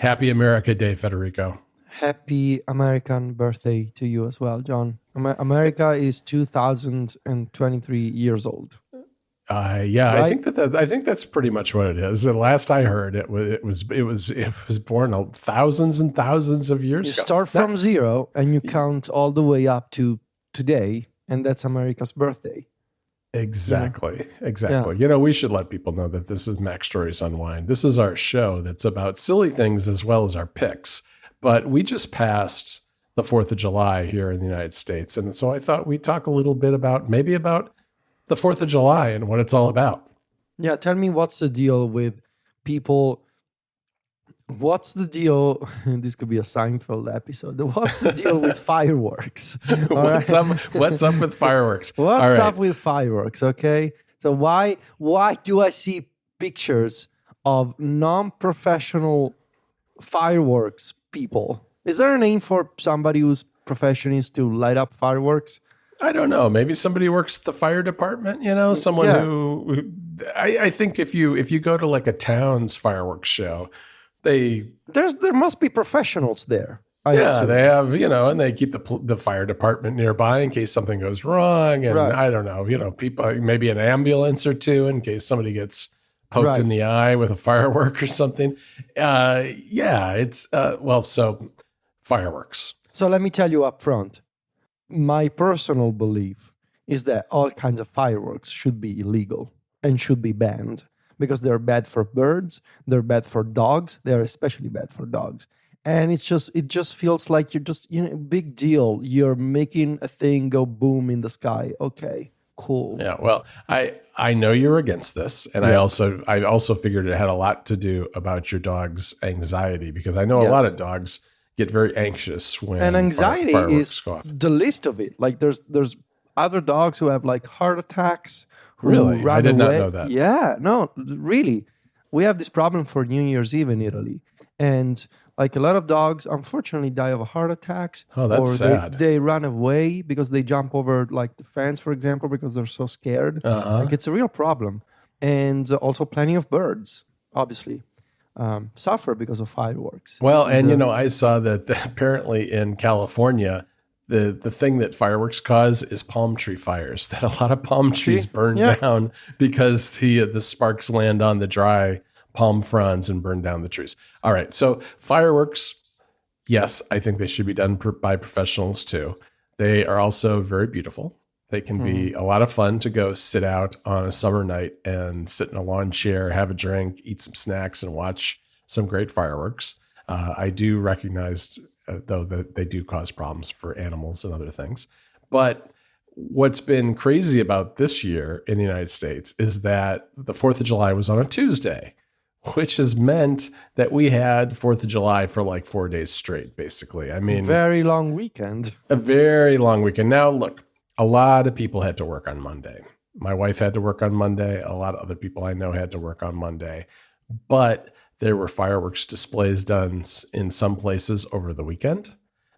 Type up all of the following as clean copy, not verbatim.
Happy America Day, Federico. Happy American birthday to you as well, John. America is 2023 years old. Yeah, Right? I think that's pretty much what it is. The last I heard, it was born thousands and thousands of years You ago. start from zero and you count all the way up to today, and that's America's birthday. Exactly. Yeah. You know, we should let people know that this is Mac Stories Unwind. This is our show that's about silly things as well as our picks. But we just passed the 4th of July here in the United States. And so I thought we'd talk a little bit about the 4th of July and what it's all about. Yeah, tell me what's the deal with people. What's the deal? This could be a Seinfeld episode. What's the deal with fireworks? What's up with fireworks? What's up with fireworks? Okay. So why do I see pictures of non-professional fireworks people? Is there a name for somebody whose profession is to light up fireworks? I don't know. Maybe somebody works at the fire department, you know, someone who I think if you go to like a town's fireworks show, there must be professionals there. They have, you know, and they keep the fire department nearby in case something goes wrong. And I don't know, you know, people, maybe an ambulance or two in case somebody gets poked in the eye with a firework or something. So fireworks. So let me tell you up front, my personal belief is that all kinds of fireworks should be illegal and should be banned because they're bad for birds, they're bad for dogs, they're especially bad for dogs. And it just feels like you're just, you know, big deal. You're making a thing go boom in the sky. Okay, cool. Yeah, well, I know you're against this, and I also figured it had a lot to do about your dog's anxiety, because I know a lot of dogs get very anxious when anxiety fireworks is go off. the least of it. Like there's other dogs who have like heart attacks. Really? I did not know that. Yeah, no, really. We have this problem for New Year's Eve in Italy. And like a lot of dogs, unfortunately, die of heart attacks. Oh, that's sad. They run away because they jump over like the fence, for example, because they're so scared. Like it's a real problem. And also plenty of birds, obviously, suffer because of fireworks. Well, and you know, I saw that apparently in California, the thing that fireworks cause is palm tree fires. That a lot of palm trees burn down because the sparks land on the dry palm fronds and burn down the trees. All right, so fireworks, yes, I think they should be done by professionals too. They are also very beautiful. They can be a lot of fun to go sit out on a summer night and sit in a lawn chair, have a drink, eat some snacks, and watch some great fireworks. I do recognize, though, that they do cause problems for animals and other things. But what's been crazy about this year in the United States is that the 4th of July was on a Tuesday, which has meant that we had 4th of July for like 4 days straight, basically. I mean, very long weekend. A very long weekend. Now, look, a lot of people had to work on Monday. My wife had to work on Monday. A lot of other people I know had to work on Monday. But there were fireworks displays done in some places over the weekend.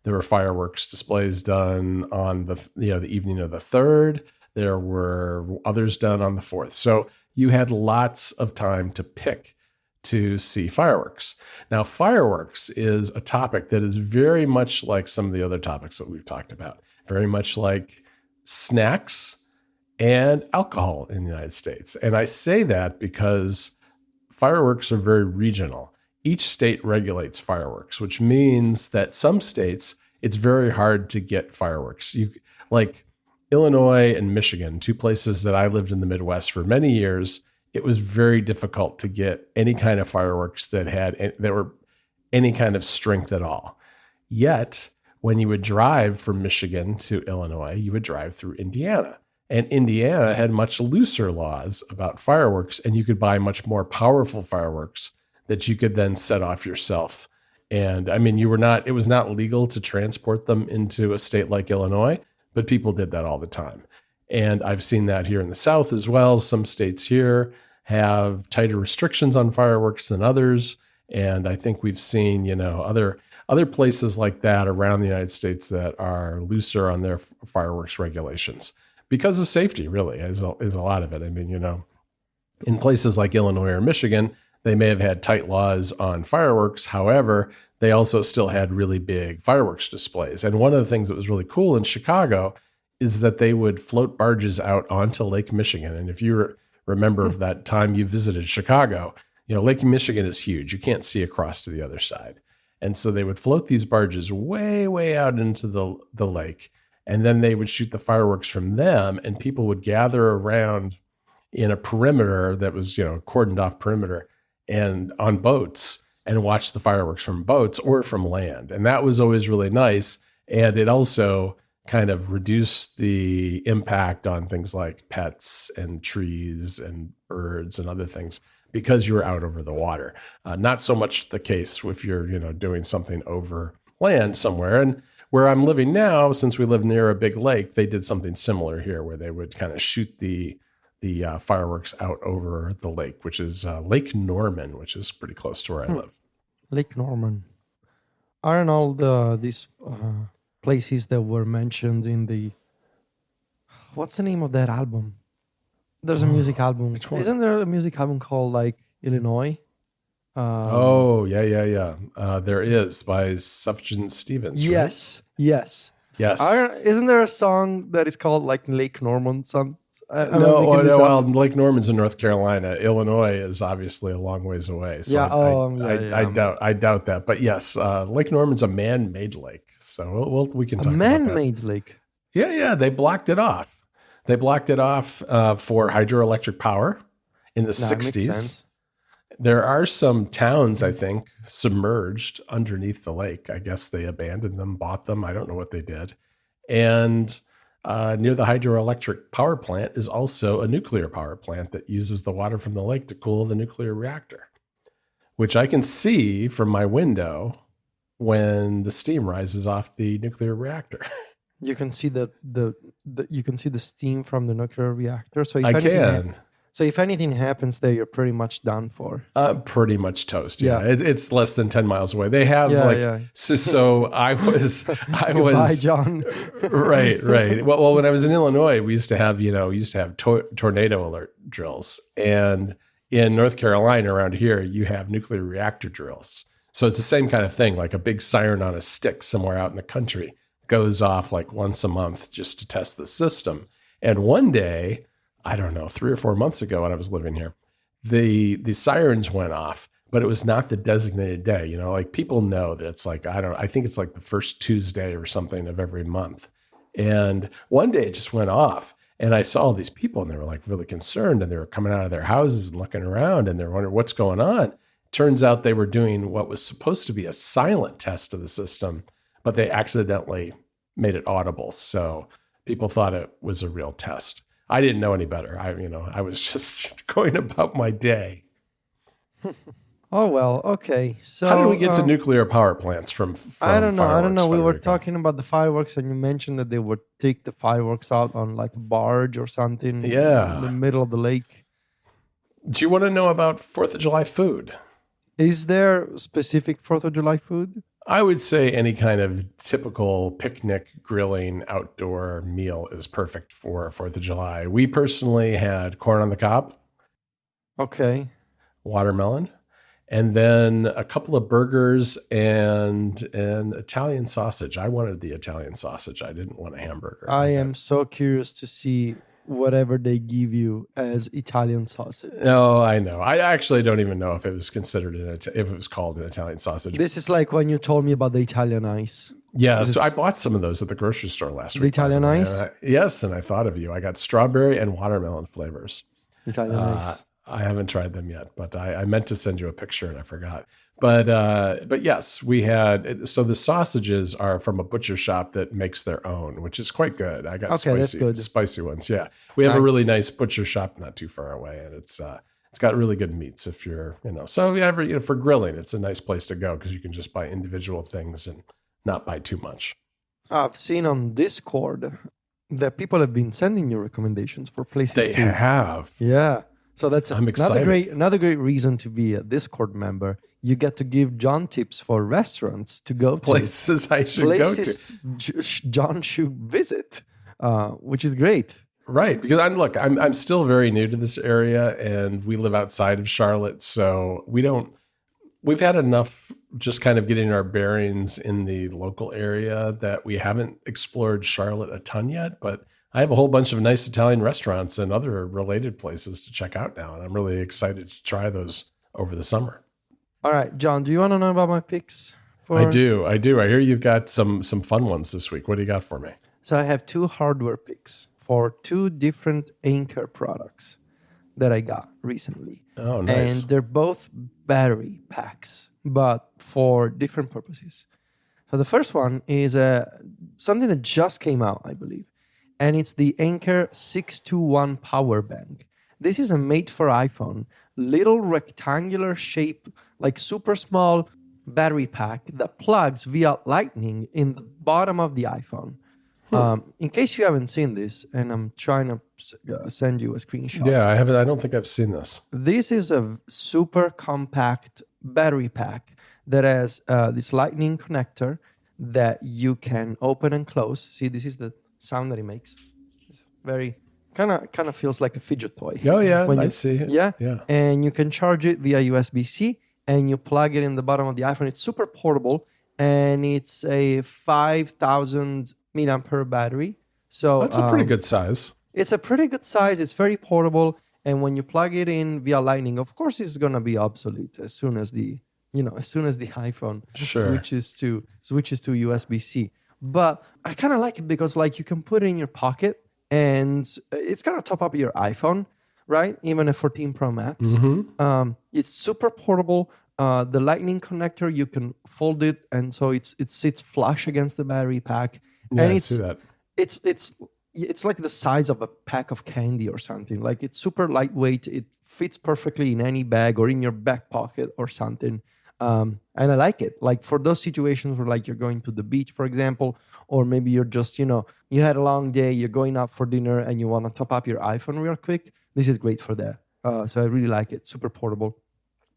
There were fireworks displays done on the evening of the 3rd. There were others done on the 4th. So you had lots of time to pick to see fireworks. Now, fireworks is a topic that is very much like some of the other topics that we've talked about, very much like snacks and alcohol in the United States. And I say that because fireworks are very regional. Each state regulates fireworks, which means that some states, it's very hard to get fireworks. Like Illinois and Michigan, two places that I lived in the Midwest for many years, it was very difficult to get any kind of fireworks that were any kind of strength at all. Yet, when you would drive from Michigan to Illinois, you would drive through Indiana. And Indiana had much looser laws about fireworks, and you could buy much more powerful fireworks that you could then set off yourself. And I mean, it was not legal to transport them into a state like Illinois, but people did that all the time. And I've seen that here in the South as well. Some states here have tighter restrictions on fireworks than others. And I think we've seen, you know, other places like that around the United States that are looser on their fireworks regulations. Because of safety, really, is a lot of it. I mean, you know, in places like Illinois or Michigan, They may have had tight laws on fireworks. However, they also still had really big fireworks displays. And one of the things that was really cool in Chicago is that they would float barges out onto Lake Michigan. And if you remember that time you visited Chicago, Lake Michigan is huge. You can't see across to the other side. And so they would float these barges way, way out into the lake. And then they would shoot the fireworks from them, and people would gather around in a perimeter that was, cordoned off perimeter and on boats and watch the fireworks from boats or from land. And that was always really nice. And it also kind of reduced the impact on things like pets and trees and birds and other things because you were out over the water. Not so much the case if you're, doing something over land somewhere. And where I'm living now, since we live near a big lake, they did something similar here where they would kind of shoot the fireworks out over the lake, which is Lake Norman, which is pretty close to where I live. Lake Norman. Aren't all these places that were mentioned in the... What's the name of that album? There's a music album. Which one? Isn't there a music album called like Illinois? Yeah. There is by Sufjan Stevens. Yes. Isn't there a song that is called like Lake Norman? Well, Lake Norman's in North Carolina. Illinois is obviously a long ways away. So I doubt that. But yes, Lake Norman's a man-made lake. So we can talk about that. A man-made lake? Yeah. They blocked it off. They blocked it off for hydroelectric power in the 60s. There are some towns, I think, submerged underneath the lake. I guess they abandoned them, bought them. I don't know what they did. And near the hydroelectric power plant is also a nuclear power plant that uses the water from the lake to cool the nuclear reactor, which I can see from my window when the steam rises off the nuclear reactor. You can see you can see the steam from the nuclear reactor. So if anything happens there, you're pretty much done for. Pretty much toast. Yeah. It's less than 10 miles away. They have So I was. Goodbye, John. Right. Well, when I was in Illinois, we used to have tornado alert drills, and in North Carolina around here, you have nuclear reactor drills. So it's the same kind of thing, like a big siren on a stick somewhere out in the country goes off like once a month just to test the system. And one day, I don't know, 3 or 4 months ago when I was living here, the sirens went off, but it was not the designated day. Like people know that it's like, I think it's like the first Tuesday or something of every month. And one day it just went off, and I saw all these people, and they were like really concerned, and they were coming out of their houses and looking around, and they're wondering what's going on. Turns out they were doing what was supposed to be a silent test of the system, but they accidentally made it audible. So people thought it was a real test. I didn't know any better. I was just going about my day. Oh, well, okay. So how did we get to nuclear power plants from I don't know. Federico? We were talking about the fireworks, and you mentioned that they would take the fireworks out on like a barge or something in the middle of the lake. Do you want to know about 4th of July food? Is there specific 4th of July food? I would say any kind of typical picnic, grilling, outdoor meal is perfect for 4th of July. We personally had corn on the cob. Okay. Watermelon. And then a couple of burgers and an Italian sausage. I wanted the Italian sausage. I didn't want a hamburger. I am so curious to see whatever they give you as Italian sausage. No, I know. I actually don't even know if it was considered if it was called an Italian sausage. This is like when you told me about the Italian ice. Yeah, so I bought some of those at the grocery store last week. The Italian ice? Yes, and I thought of you. I got strawberry and watermelon flavors. Italian ice. I haven't tried them yet, but I meant to send you a picture and I forgot. But yes, we had, so the sausages are from a butcher shop that makes their own, which is quite good. I got spicy ones. Yeah. We have a really nice butcher shop not too far away, and it's got really good meats if you're, so for grilling, it's a nice place to go because you can just buy individual things and not buy too much. I've seen on Discord that people have been sending you recommendations for places They have. Yeah. So that's I'm excited. Another great reason to be a Discord member. You get to give John tips for restaurants to go to. Places I should go to. John should visit, which is great. Right, because I'm still very new to this area, and we live outside of Charlotte, so we've had enough just kind of getting our bearings in the local area that we haven't explored Charlotte a ton yet. But I have a whole bunch of nice Italian restaurants and other related places to check out now, and I'm really excited to try those over the summer. All right, John, do you want to know about my picks? I do. I hear you've got some fun ones this week. What do you got for me? So I have two hardware picks for two different Anchor products that I got recently. Oh, nice. And they're both battery packs, but for different purposes. So the first one is something that just came out, I believe, and it's the Anchor 621 Power Bank. This is a made for iPhone, little rectangular shape, like super small battery pack that plugs via Lightning in the bottom of the iPhone. In case you haven't seen this, and I'm trying to send you a screenshot. Yeah, I haven't. I don't think I've seen this. This is a super compact battery pack that has this Lightning connector that you can open and close. See, this is the sound that it makes. It's very kind of feels like a fidget toy. Oh yeah, I see it. Yeah, yeah. And you can charge it via USB-C, and you plug it in the bottom of the iPhone. It's super portable, and it's a 5,000 milliampere battery. So That's a pretty good size. It's a pretty good size. It's very portable, and when you plug it in via Lightning, of course, it's gonna be obsolete as soon as the iPhone switches to USB-C. But I kind of like it because like you can put it in your pocket, and it's gonna top up your iPhone, right? Even a 14 Pro Max. Mm-hmm. It's super portable. The Lightning connector, you can fold it, and so it sits flush against the battery pack. Yeah, and I see that. It's like the size of a pack of candy or something. Like it's super lightweight. It fits perfectly in any bag or in your back pocket or something. And I like it. Like for those situations where like you're going to the beach, for example, or maybe you're just, you had a long day, you're going out for dinner and you want to top up your iPhone real quick. This is great for that. So I really like it. Super portable.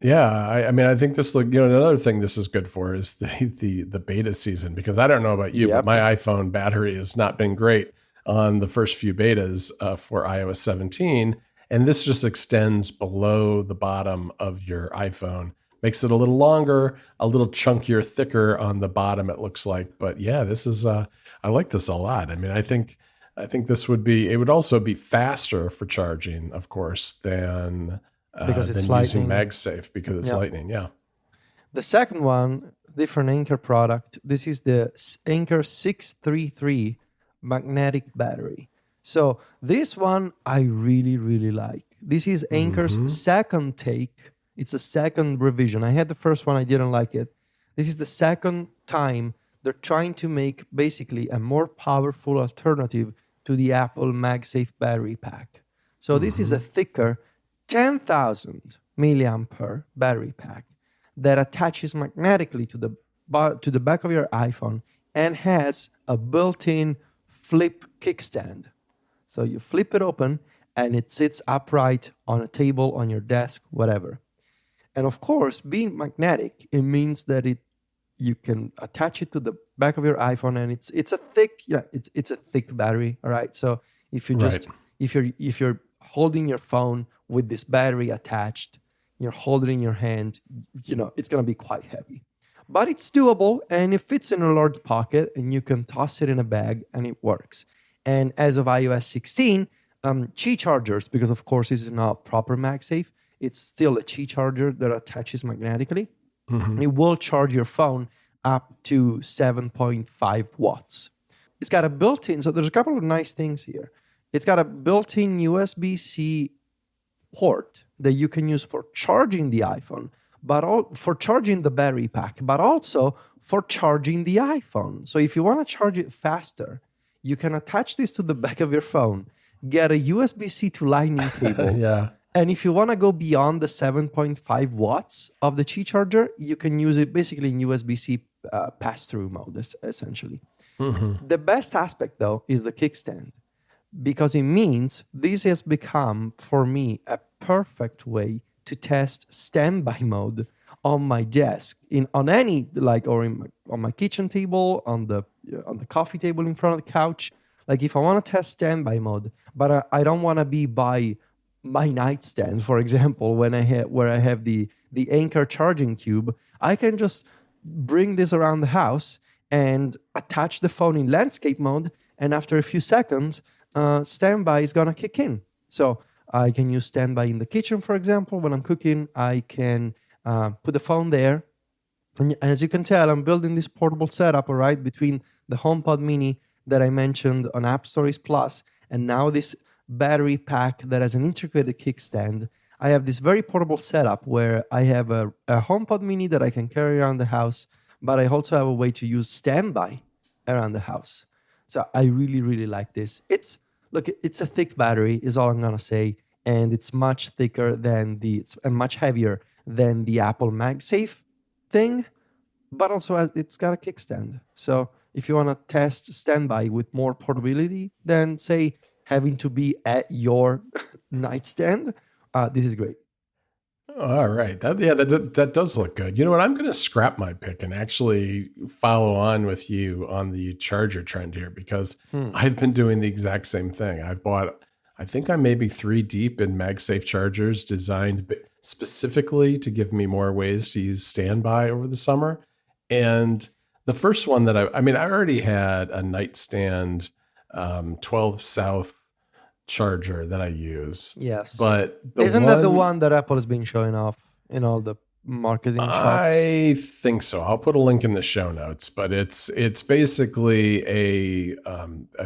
Yeah, I mean, I think this, another thing this is good for is the beta season, because I don't know about you, but my iPhone battery has not been great on the first few betas for iOS 17, and this just extends below the bottom of your iPhone, makes it a little longer, a little chunkier, thicker on the bottom, it looks like. But yeah, this is I like this a lot. I mean, I think this would also be faster for charging, of course, than because it's using MagSafe because it's Lightning. Yeah. The second one, different Anchor product. This is the Anchor 633 magnetic battery. So this one I really, really like. This is Anchor's second take. It's a second revision. I had the first one. I didn't like it. This is the second time they're trying to make basically a more powerful alternative to the Apple MagSafe battery pack. So this is a thicker 10,000 milliampere battery pack that attaches magnetically to the back of your iPhone and has a built-in flip kickstand. So you flip it open and it sits upright on a table, on your desk, whatever. And of course, being magnetic, it means that you can attach it to the back of your iPhone, and it's a thick battery. All right. So if you just if you're holding your phone with this battery attached, you're holding it in your hand, it's going to be quite heavy. But it's doable, and it fits in a large pocket, and you can toss it in a bag, and it works. And as of iOS 16, Qi chargers, because of course this is not proper MagSafe, it's still a Qi charger that attaches magnetically. It will charge your phone up to 7.5 watts. It's got a built-in, so there's a couple of nice things here. It's got a built-in USB-C port that you can use for charging the iPhone, but for charging the battery pack, but also for charging the iPhone. So if you want to charge it faster, you can attach this to the back of your phone, get a USB-C to Lightning cable. And if you want to go beyond the 7.5 watts of the Qi charger, you can use it basically in USB-C pass-through mode, essentially. The best aspect, though, is the kickstand, because it means this has become, for me, a perfect way to test standby mode on my desk, on my kitchen table, on the coffee table in front of the couch. Like if I want to test standby mode, but I don't want to be by my nightstand, for example, when where I have the Anchor charging cube, I can just bring this around the house and attach the phone in landscape mode, and after a few seconds, standby is gonna kick in. So I can use standby in the kitchen, for example, when I'm cooking. I can put the phone there, and as you can tell, I'm building this portable setup, all right, between the HomePod Mini that I mentioned on App Stories Plus, and now this battery pack that has an integrated kickstand. I have this very portable setup where I have a HomePod Mini that I can carry around the house, but I also have a way to use standby around the house. So I really, really like this. It's a thick battery, is all I'm gonna say, and it's much thicker than and much heavier than the Apple MagSafe thing, but also it's got a kickstand. So if you want to test standby with more portability than, say, having to be at your nightstand, this is great. All right. That does look good. You know what? I'm going to scrap my pick and actually follow on with you on the charger trend here, because I've been doing the exact same thing. I think I'm maybe 3 deep in MagSafe chargers designed specifically to give me more ways to use standby over the summer. And the first one that I already had a nightstand 12 South charger that I use. Yes. But isn't that the one that Apple has been showing off in all the marketing shots? I think so. I'll put a link in the show notes, but it's basically a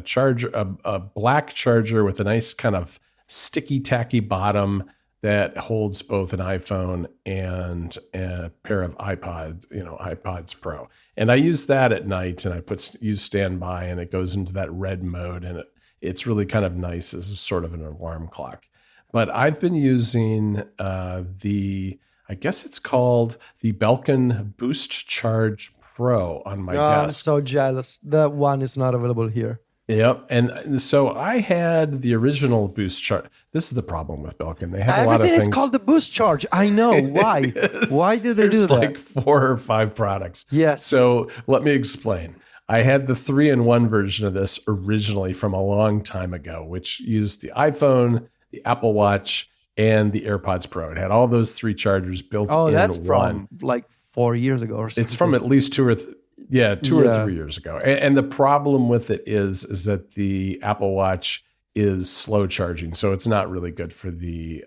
charger, a black charger with a nice kind of sticky tacky bottom that holds both an iPhone and a pair of iPods Pro. And I use that at night, and I use standby, and it goes into that red mode, and it's really kind of nice as sort of an alarm clock. But I've been using I guess it's called the Belkin Boost Charge Pro on my desk. I'm so jealous. That one is not available here. Yep. And so I had the original Boost Charge. This is the problem with Belkin. They have a lot of things. Everything is called the Boost Charge. I know. Why? Why do they do that? There's like 4 or 5 products. Yes. So let me explain. I had the 3-in-1 version of this originally from a long time ago, which used the iPhone, the Apple Watch, and the AirPods Pro. It had all those 3 chargers built in one. Oh, that's from like 4 years ago or something. It's from at least 2 or 3 years ago. And the problem with it is that the Apple Watch is slow charging, so it's not really good for the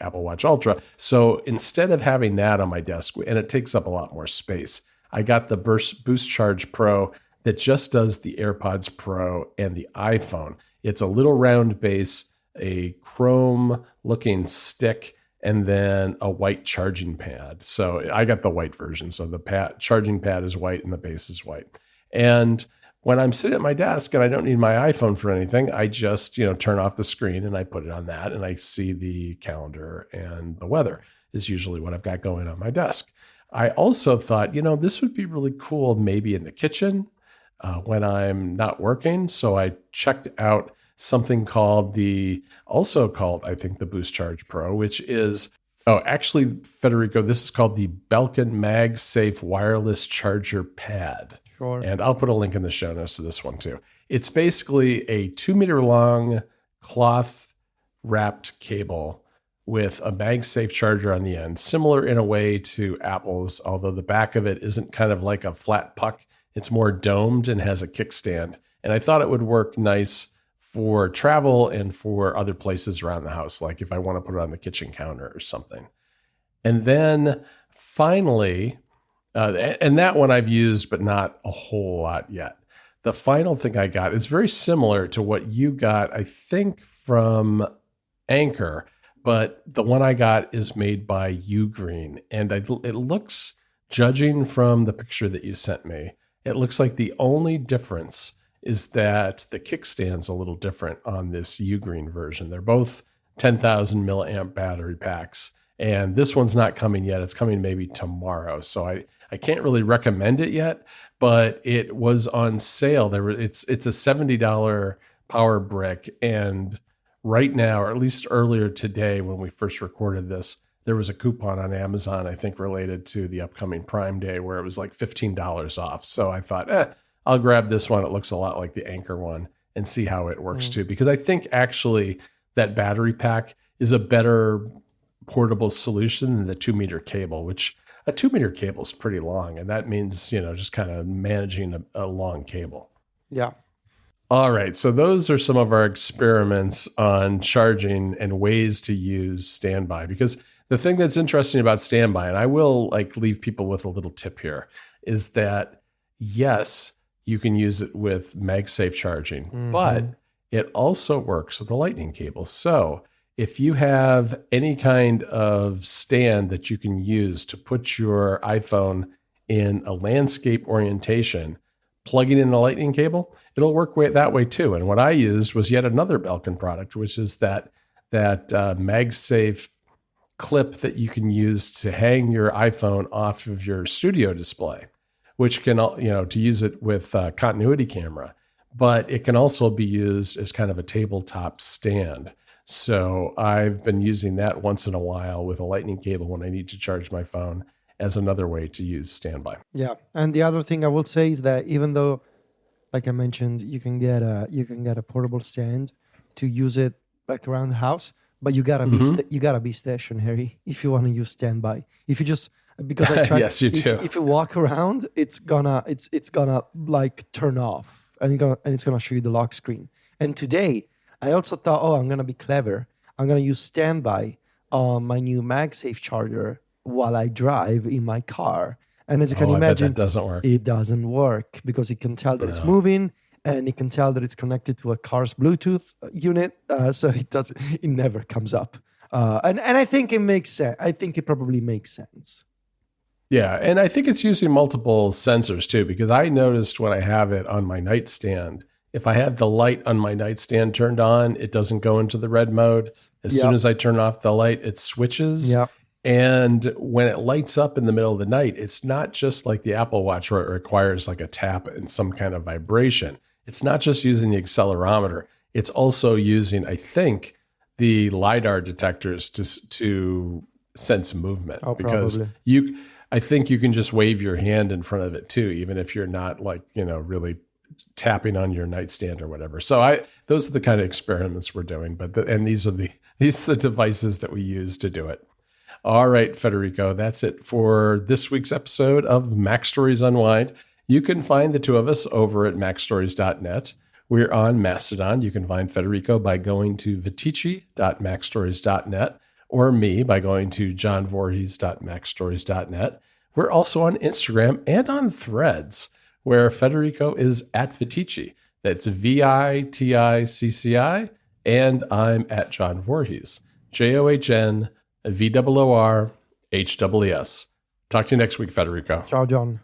Apple Watch Ultra. So instead of having that on my desk, and it takes up a lot more space, I got the Boost Charge Pro that just does the AirPods Pro and the iPhone. It's a little round base, a chrome looking stick, and then a white charging pad. So I got the white version. So the charging pad is white and the base is white. And when I'm sitting at my desk and I don't need my iPhone for anything, I just, turn off the screen and I put it on that, and I see the calendar and the weather is usually what I've got going on my desk. I also thought, this would be really cool maybe in the kitchen when I'm not working. So I checked out something called the Boost Charge Pro, which is, actually, Federico, this is called the Belkin MagSafe Wireless Charger Pad. Sure. And I'll put a link in the show notes to this one too. It's basically a 2-meter long cloth wrapped cable with a MagSafe charger on the end, similar in a way to Apple's, although the back of it isn't kind of like a flat puck. It's more domed and has a kickstand. And I thought it would work nice for travel and for other places around the house, like if I want to put it on the kitchen counter or something. And then finally, and that one I've used, but not a whole lot yet. The final thing I got is very similar to what you got, I think, from Anchor, but the one I got is made by Ugreen. And it looks, judging from the picture that you sent me, it looks like the only difference is that the kickstand's a little different on this Ugreen version. They're both 10,000 milliamp battery packs, and this one's not coming yet. It's coming maybe tomorrow. So I can't really recommend it yet, but it was on sale. It's a $70 power brick, and right now, or at least earlier today when we first recorded this, there was a coupon on Amazon, I think related to the upcoming Prime Day, where it was like $15 off. So I thought, I'll grab this one. It looks a lot like the Anchor one and see how it works too. Because I think actually that battery pack is a better portable solution than the 2-meter cable, which a 2-meter cable is pretty long. And that means, just kind of managing a long cable. Yeah. All right. So those are some of our experiments on charging and ways to use standby. Because the thing that's interesting about standby, and I will leave people with a little tip here, is that yes, you can use it with MagSafe charging, but it also works with a lightning cable. So if you have any kind of stand that you can use to put your iPhone in a landscape orientation, plugging in the lightning cable, it'll work that way too. And what I used was yet another Belkin product, which is that MagSafe clip that you can use to hang your iPhone off of your studio display, which can, to use it with a continuity camera, but it can also be used as kind of a tabletop stand. So I've been using that once in a while with a lightning cable when I need to charge my phone as another way to use standby. Yeah. And the other thing I will say is that even though, like I mentioned, you can get a portable stand to use it around the house, but you gotta be stationary if you want to use standby. If you just because I tried, yes, you do. If you walk around, it's gonna turn off and it's gonna show you the lock screen. And today I also thought, I'm gonna be clever. I'm gonna use standby on my new MagSafe charger while I drive in my car. And as you can imagine, it doesn't work because it can tell that it's moving and it can tell that it's connected to a car's Bluetooth unit. So it never comes up. And I think it makes sense. I think it probably makes sense. Yeah. And I think it's using multiple sensors too, because I noticed when I have it on my nightstand, if I have the light on my nightstand turned on, it doesn't go into the red mode. As soon as I turn off the light, it switches. Yeah. And when it lights up in the middle of the night, it's not just like the Apple Watch where it requires like a tap and some kind of vibration. It's not just using the accelerometer. It's also using, I think, the LiDAR detectors to sense movement. Because I think you can just wave your hand in front of it too, even if you're not really tapping on your nightstand or whatever. So those are the kind of experiments we're doing. And these are the devices that we use to do it. All right, Federico, that's it for this week's episode of Mac Stories Unwind. You can find the two of us over at macstories.net. We're on Mastodon. You can find Federico by going to vitici.macstories.net or me by going to johnvorhees.macstories.net. We're also on Instagram and on Threads, where Federico is at Vitici. That's VITICCI, and I'm at John Voorhees. JOHN VOORHEES. Talk to you next week, Federico. Ciao, John.